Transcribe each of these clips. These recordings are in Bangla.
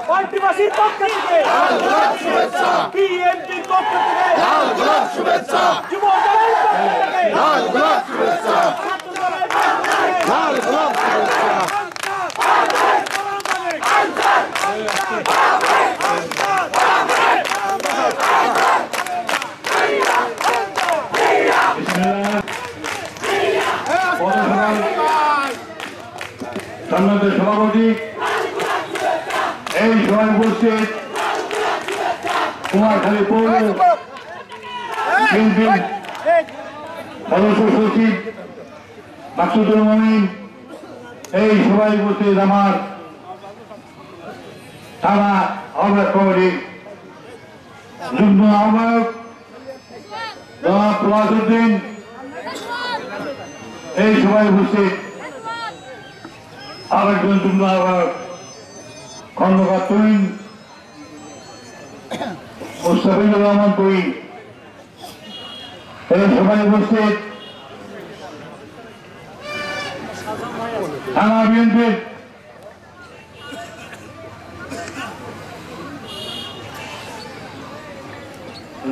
পার্টিবাসীর পক্ষ থেকে বিএনপির পক্ষ থেকে শুভেচ্ছা, যুব দলের পক্ষ থেকে শুভেচ্ছা, ছাত্র দলের পক্ষ থেকে সম্মানিত সভাপতি, এই সভায় উপস্থিত কুমারখালী পৌর বিএনপির সদস্য সচিব মাকসুদুল মমিন, এই সভায় উপস্থিত আমার থানা আহ্বায়ক কমিটির যুগ্ম আহ্বায়ক জনাব প্রভাসউদ্দিন, এই সভায় উপস্থিত আরেকজন যুগ্ম আহ্বায়ক খন্দকার তুহিন মুস্তাফিজুর রহমান তুহিন, এই সভায় উপস্থিত থানা বিএনপির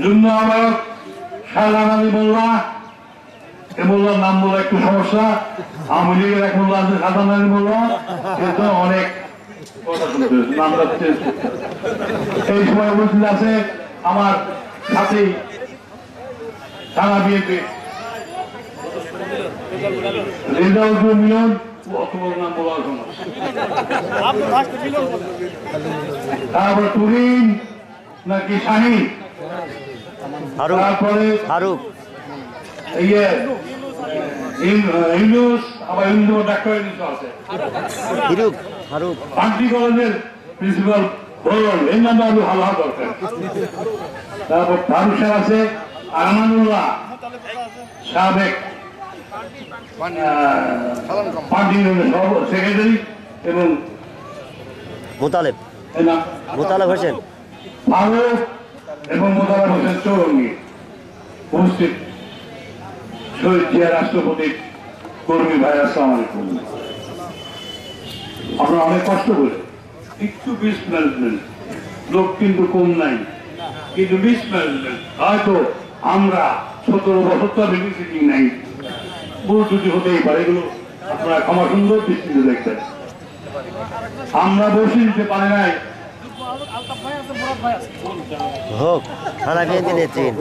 যুগ্ম আহ্বায়ক শাহজাহান আলী মোল্লা, এ মোল্লার নাম বলা একটু সমস্যা, আওয়ামী লীগের এক মোল্লা আছে শাহজাহান আলী মোল্লা, কিন্তু অনেক এই সময় উপস্থিত আছে আমার সাথী থানা বিএনপি রেজাউল মিলন, নাম বলা তারপরে তুহিন নাকি শাহিন, তারপরে ফারুক ইউনুস, আবার ইউনুস ডাক্তার আছে পান্টি কলেজের প্রিন্সিপাল বলল এই নামটা আরো ভালো হওয়া দরকার। তারপর ফারুক সাহেব আছে, আরমানুল্লাহ সাবেক পান্টি সেক্রেটারি এবং মোতালেব হোসেন ফারুক এবং মোতালেব হোসেন চৌরঙ্গি উপস্থিত শহীদ জিয়া রাষ্ট্রপতির কর্মী ভাই, আসসালামু আলাইকুম। আমরা অনেক কষ্ট করে একটু মিসম্যানেজমেন্ট, লোক কিন্তু কম নাই, কিন্তু মিসম্যানেজমেন্ট হয়তো আমরা 17 বছর তো বেবিসিটিং নাই, ভুল ত্রুটি হতেই পারে, এগুলো আপনারা ক্ষমা সুন্দর দৃষ্টিতে দেখছেন। আমরা বসে নিতে পারি নাই হোক থানা বিএনপি নেতৃত্ব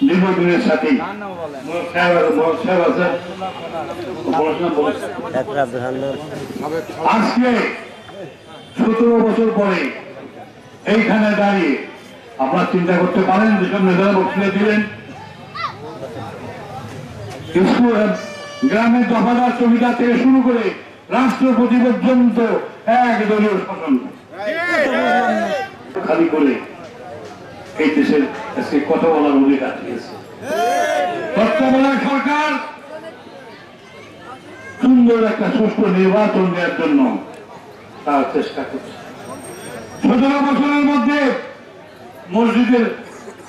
দীর্ঘদিনের সাথে আজকে 17 বছর পরে এইখানে দাঁড়িয়ে আপনারা চিন্তা করতে পারেন যেসব নেতারা বক্তৃতা দিলেন, গ্রামের দফাদার চৌকিদার থেকে শুরু করে রাষ্ট্রপতি পর্যন্ত এক দলীয় শাসন খালি করে এই দেশের আজকে কথা বলার অধিকার দিয়েছে। তত্ত্বাবধায়ক সরকার সুন্দর একটা সুষ্ঠু নির্বাচন দেওয়ার জন্য তার চেষ্টা করছে। 17 বছরের মধ্যে মসজিদের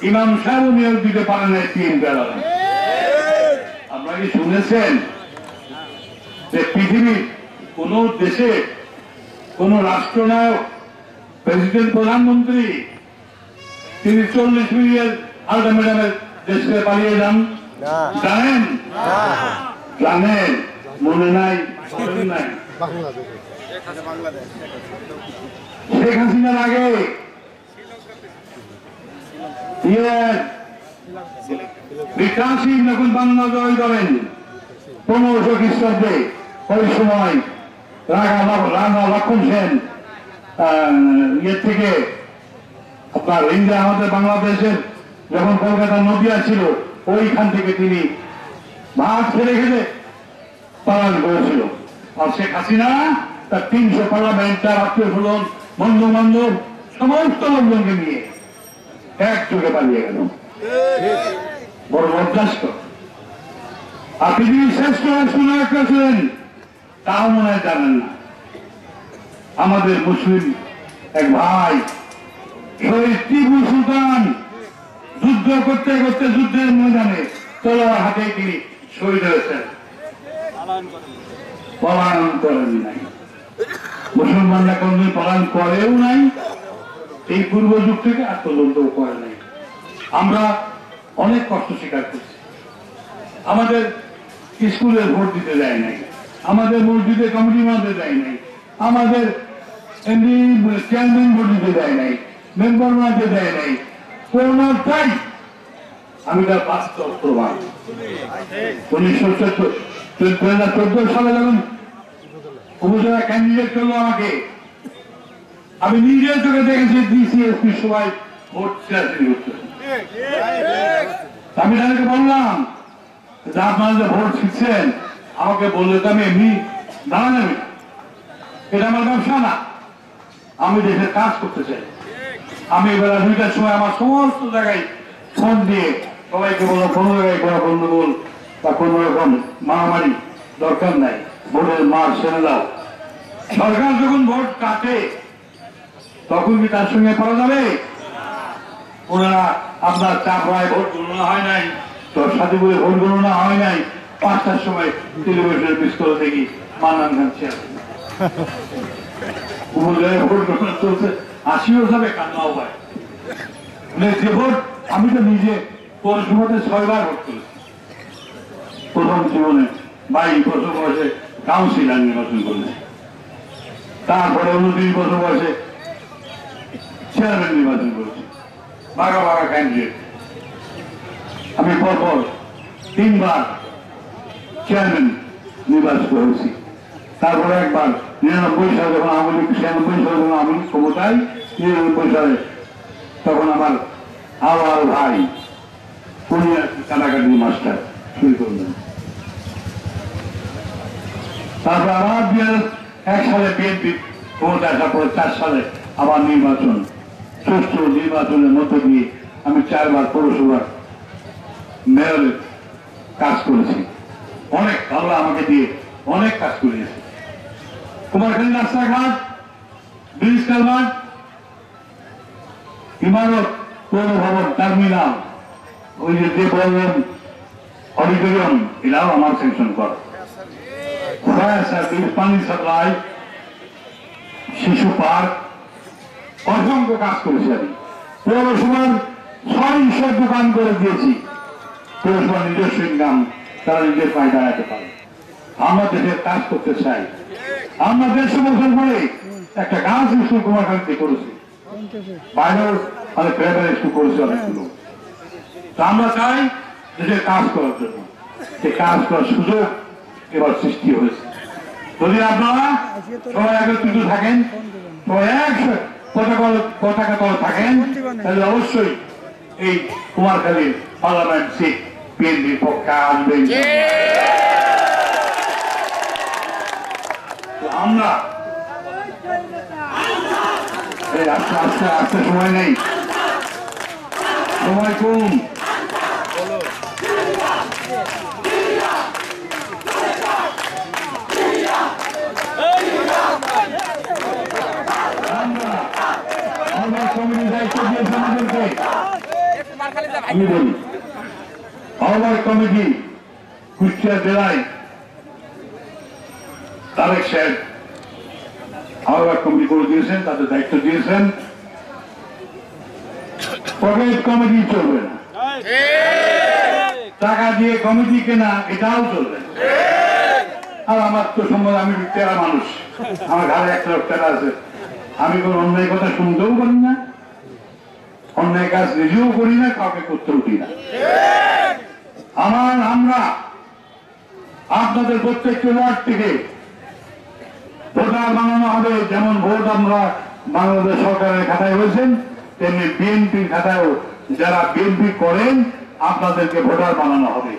ইমাম সাহেব নিয়োগ দিতে পারেন নাই 3 বেলা। আপনারা কি শুনেছেন যে পৃথিবীর কোন দেশে কোন রাষ্ট্রনায়ক, প্রেসিডেন্ট, প্রধানমন্ত্রী তিনি 40 মিনিটের আলটিমেটামের দেশ থেকে পালিয়ে যান? জানেন? জানেন? মনে নাই? নাই শেখ হাসিনার আগে বিক্রম সিং যখন বাংলা জয় করেন 1500 খ্রিস্টাব্দে, ওই সময় রাজা লক্ষণ সেন ইয়ের থেকে আপনার ইন্ডিয়া আমাদের বাংলাদেশের যখন কলকাতার নদিয়া ছিল ওইখান থেকে তিনি ভাত ফেলে খেলে পালন করেছিল। আর শেখ হাসিনা তার 300 পার্লামেন্ট, তার আত্মীয় স্বজন, বন্ধু বান্ধব সমস্ত লোকজনকে নিয়ে একযোগে পালিয়ে গেল। বড় লজ্জাস্কর। আর পৃথিবীর শ্রেষ্ঠ রাষ্ট্রনায়ক ছিলেন তাও মনে হয় জানেন না। আমাদের মুসলিম এক ভাই শহীদ টিপু সুলতান যুদ্ধ করতে করতে যুদ্ধের ময়দানে তলোয়ার হাতে তিনি শহীদ হয়েছেন, পলায়ন করেন নাই। মুসলমানরা কোনদিন পলায়ন করেও নাই, এই পূর্ব যুগ থেকে আর পর্যন্ত করে নাই। আমরা অনেক কষ্ট স্বীকার করছি। আমাদের স্কুলে ভোট দিতে দেয় নাই, আমাদের মসজিদে কমিটি বানাতে দেয় নাই, আমাদের চেয়ারম্যান ভোট দিতে দেয় নাই, মেম্বার বানাতে দেয় নাই, কোনটাই। আমি তার বাস্তব প্রমাণ। 2014 সালে যখন উপজেলা ক্যান্ডিডেট করলো আমাকে, আমি নিজের চোখে দেখেছি ডিসিএসপি সবাই ভোট চাষি করতে। আমি তাদেরকে বললাম যে আপনারা যে ভোট শিখছেন আমাকে বললে তো আমি এমনি দাঁড়া যাবে, এটা আমার ব্যবসা না, আমি দেশের কাজ করতে চাই। আমি বেলা 2টার সময় আমার সমস্ত জায়গায় ফোন দিয়ে সবাইকে বলো কোনো জায়গায় কোনো গন্ডগোল বা কোন রকম মারামারি দরকার নাই, ভোটের মার সেরে দাও। সরকার যখন ভোট কাটে তখন কি তার সঙ্গে পাওয়া যাবে? ওনারা আপনার চাপড়ায় ভোট গণনা হয় নাই, তোর সাথে বলে ভোট গণনা হয় নাই, 5টার সময় টেলিভিশনের পিস্তল দেখি মান্নান খান চেয়ারম্যান। উপজেলায় ভোট গণনা চলছে, 80ও যাবে, কান্নাও পায়। যে ভোট আমি তো নিজে পৌরসভাতে 6 বার ভোট করেছি। প্রথম জীবনে 22 বছর বয়সে কাউন্সিলর নির্বাচন করেছি, তারপরে 29 বছর বয়সে চেয়ারম্যান নির্বাচন করেছি, বাঘা বাঘা ক্যান্ডিডেট। আমি পরপর 3 বার চেয়ারম্যান নির্বাচন করেছি। তারপরে একবার 99 সালে যখন আওয়ামী লীগ, 96 সালে যখন আওয়ামী লীগ ক্ষমতায়, 99 সালে তখন আমার আওয়ার ভাই উনি কাটাকাটি মাস্টার শুরু করলেন। তারপর আবার 2001 সালে বিএনপি ক্ষমতা আসার পরে 4 সালে আবার নির্বাচন, সুষ্ঠু নির্বাচনের মধ্য দিয়ে আমি 4 বার পৌরসভার মেয়রের কাজ করেছি। অনেক ভালো আমাকে দিয়ে অনেক কাজ করিয়েছে। কুমারখালী রাস্তাঘাট, ব্রিজ কালভার্ট, ইমারত, পৌর ভবন, টার্মিনাল, ওই যে বললেন অডিটোরিয়াম, এটাও আমার স্যাংশন করা। ফায়ার সার্ভিস, পানি সাপ্লাই, শিশু পার্ক, অসংখ্য কাজ করেছি আমি। পৌরসভার 600 দোকান করে দিয়েছি। পৌরসভার নিজস্ব ইনকাম, তারা নিজের পায়ে দাঁড়াতে পারে। আমরা দেশের কাজ করতে চাই। আমরা 150 বছর পরে একটা গার্লস স্কুল কুমারখালীতে করেছি, বাইরেও অনেক প্রাইমারি স্কুল করেছি অনেকগুলো। আমরা চাই দেশের কাজ করার জন্য, সেই কাজ করার সুযোগ এবার সৃষ্টি হয়েছে। যদি আপনারা সবাই একত্রিত থাকেন, সবাই পতাকা তলে থাকেন, তাহলে অবশ্যই এই কুমারখালীর পার্লামেন্ট সিট বিএনপির পক্ষে আসবে। আমরা আস্তে আস্তে আস্তে সময় নেই, সময় কম। কমিটির দায়িত্ব দিয়েছে আমাদেরকে। আমি বলি আহ্বায়ক কমিটি কুষ্টিয়া জেলায় তারেক সাহেব আহ্বায়ক কমিটি করে দিয়েছেন, তাদের দায়িত্ব দিয়েছেন। পকেট কমিটি চলবে না, টাকা দিয়ে কমিটি কেনা এটাও চলবে না। আর আমার তো সম্ভব, আমি তেরা মানুষ, আমার ঘরে 1 লাখ টাকা আছে, আমি কোন অন্যায় কথা শুনতেও পারি না, অন্যায় কাজ নিজেও করি না, কাউকে করতে উঠি না। আমরা আপনাদের প্রত্যেকটি ওয়ার্ড থেকে ভোটার বানানো হবে। যেমন ভোট আমরা বাংলাদেশ সরকারের খাতায় হয়েছেন, তেমনি বিএনপির খাতায়ও যারা বিএনপি করেন আপনাদেরকে ভোটার বানানো হবে।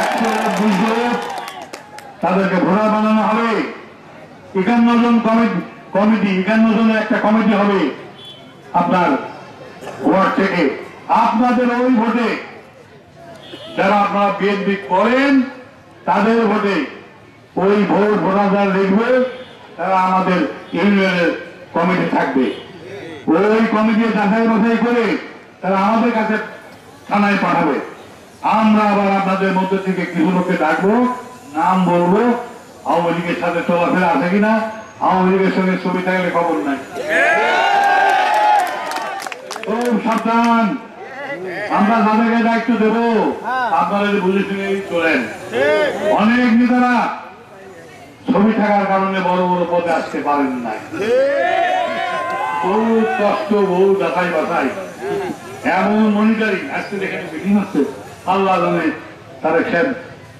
120 তাদেরকে ভোটার বানানো হবে। 51 জন কমিটি, 51 জনের একটা কমিটি হবে আপনার ওয়ার্ড থেকে। আপনাদের ওই ভোটে যারা আপনারা বিএনপি করেন তাদের ভোটে ওই ভোটার লিখবে, তারা আমাদের ইউনিয়নের কমিটি থাকবে। ওই কমিটি যাচাই বাছাই করে তারা আমাদের কাছে থানায় পাঠাবে। আমরা আবার আপনাদের মধ্যে থেকে কিছু লোককে ডাকবো, নাম বলবো, আওয়ামী লীগের সাথে চলাফেরা আছে কিনা, আওয়ামী লীগের সঙ্গে ছবি থাকলে খবর নাই। খুব সাবধান, আমরা তাদেরকে দায়িত্ব দেব, আপনারা বুঝে শুনে চলেন। অনেক নেতারা ছবি থাকার কারণে বড় বড় পদে আসতে পারেন নাই, বহু কষ্ট, বহু যাচাই বাছাই, এমন মনিটরিং আজকে যেখানে মিটিং হচ্ছে, আল্লাহ জানে তারা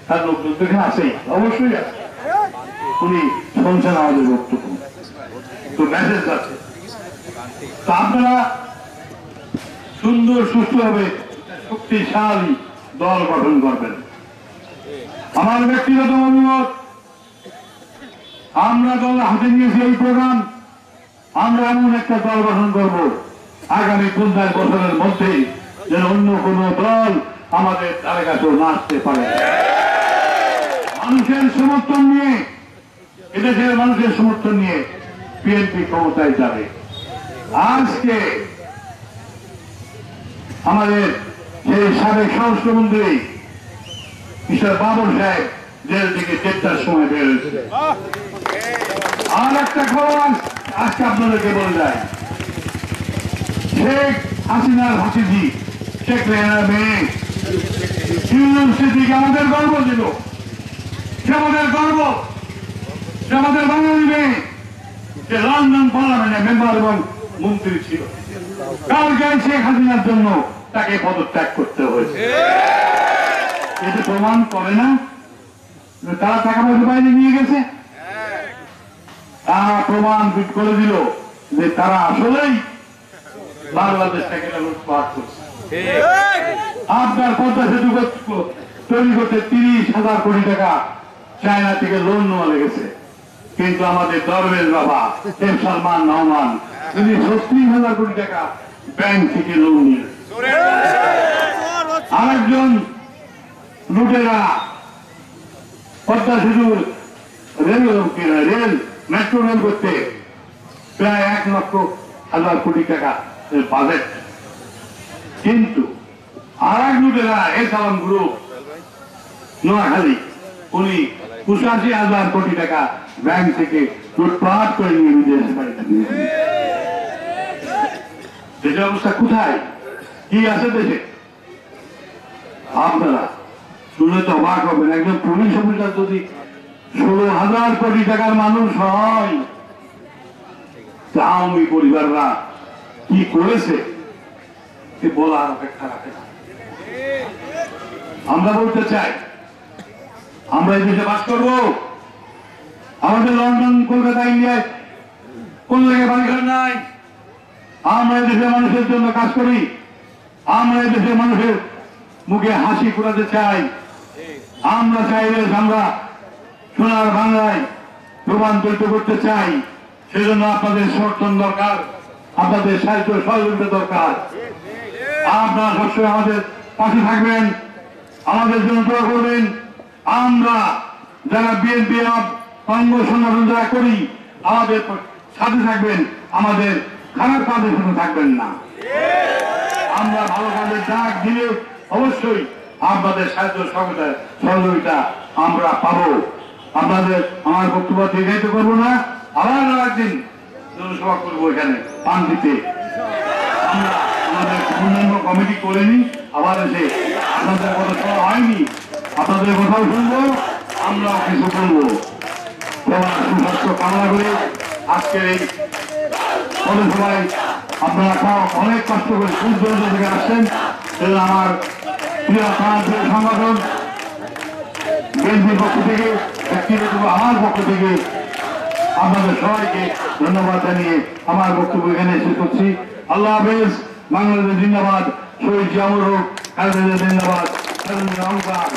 তার লোকজন যেখানে আছেই, অবশ্যই আছে, উনি শুনছেন আমাদের বক্তব্য, তো মেসেজ আছে। তো আপনারা সুন্দর সুষ্ঠুভাবে শক্তিশালী দল গঠন করবেন। আমার ব্যক্তিগত অভিমত, আমরা দল হাতে নিয়েছি এই প্রোগ্রাম, আমরা এমন একটা দল গঠন করব আগামী 50 বছরের মধ্যে যেন অন্য কোন দল আমাদের তার কাছেও না আসতে পারে। মানুষের সমর্থন নিয়ে, এদেশের মানুষের সমর্থন নিয়ে বিএনপি ক্ষমতায় যাবে। আজকে আমাদের সেই সাবেক স্বরাষ্ট্রমন্ত্রী মিস্টার বাবর সাহেব জেল থেকে 4টার সময় বের হয়েছে। আর একটা খবর আজকে আপনাদেরকে বলে যায়, শেখ হাসিনার ভাতিজি শেখ রেহানার মেয়ে ইউনিভার্সিটিকে আমাদের গর্ব ছিল, সে আমাদের গর্ব, সে আমাদের বাঙালি মেয়ে, সে লন্ডন পার্লামেন্টের মেম্বার এবং মন্ত্রী ছিল। কালকে শেখ হাসিনার জন্য তাকে পদত্যাগ করতে হয়েছে। এটি প্রমাণ করে না তারা টাকা পয়সা বাইরে নিয়ে গেছে? তারা প্রমাণ করে দিল যে তারা আসলেই বাংলাদেশটাকে লুটপাট করছে। আপনার 50 সেতু তৈরি করতে 30,000 কোটি টাকা চায়না থেকে লোন নেওয়া লেগেছে, কিন্তু আমাদের দরবেশ বাবা এম সালমান রহমান তিনি 36,000 কোটি টাকা ব্যাংক থেকে লোন নিয়ে, আরেকজন লুটেরা পদ্মা সেতুর রেল মেট্রো রেল করতে প্রায় 1,00,000 কোটি টাকা বাজেট, কিন্তু আর এক লুটেরা এসালাম গ্রুপ নোয়াখালী উনি 85,000 কোটি টাকা ব্যাংক থেকে লুটপাট করে নিয়ে বিদেশে বাড়িতে নিয়ে। দেশের অবস্থা কোথায়, কি আছে দেশে? আপনারা শুনে তো অবাক হবেন, একজন পুলিশ অফিসার যদি 16,000 কোটি টাকার মানুষ হয়, আওয়ামী পরিবাররা কি করেছে বলার অপেক্ষা রাখে না। আমরা বলতে চাই, আমরা এই দেশে বাস করবো, আমাদের লন্ডন, কলকাতা, ইন্ডিয়ায় কোন জায়গায় বাড়িঘর নাই। আমরা এই দেশের মানুষের জন্য কাজ করি, আমরা এই দেশের মানুষের মুখে হাসি ফোটাতে চাই। আমরা চাইলে আমরা সোনার বাংলায় রূপান্তরিত করতে চাই, সেজন্য আপনাদের সমর্থন দরকার, আপনাদের সাহায্য সহযোগিতা দরকার। আপনারা সবসময় আমাদের পাশে থাকবেন, আমাদের জন্য দোয়া করবেন। আমরা যারা বিএনপি অঙ্গ সংগঠন যারা করি আমাদের সাথে থাকবেন, আমাদের খারাপ কাজের সাথে থাকবেন না। আমরা ভালো কাজের ডাক দিলে অবশ্যই আপনাদের সাহায্য সহযোগিতা আমরা পাবো। আপনাদের আমার বক্তব্য দীর্ঘায়িত করবো না, আবার একদিন জনসভা করবো এখানে পান্ডিতে। আমরা আমাদের অন্যান্য কমিটি করে নি, আবার এসে আপনাদের কথা শোনা হয়নি, আপনাদের কথাও শুনবো, আমরাও কিছু বলবো। সবার সুস্বাস্থ্য কামনা করে আজকের এই পৌরসভায় আপনারা অনেক কষ্ট করে দূর দূরান্ত থেকে আসছেন, আমার প্রিয় সংগঠন বিএনপির পক্ষ থেকে, ব্যক্তিগত আমার পক্ষ থেকে আপনাদের সবাইকে ধন্যবাদ জানিয়ে আমার বক্তব্য এখানে শেষ করছি। আল্লাহ হাফেজ। বাংলাদেশ জিন্দাবাদ। শহীদ জিয়াউর হক খালেদা জিন্দাবাদ। জিন্দাবাদ।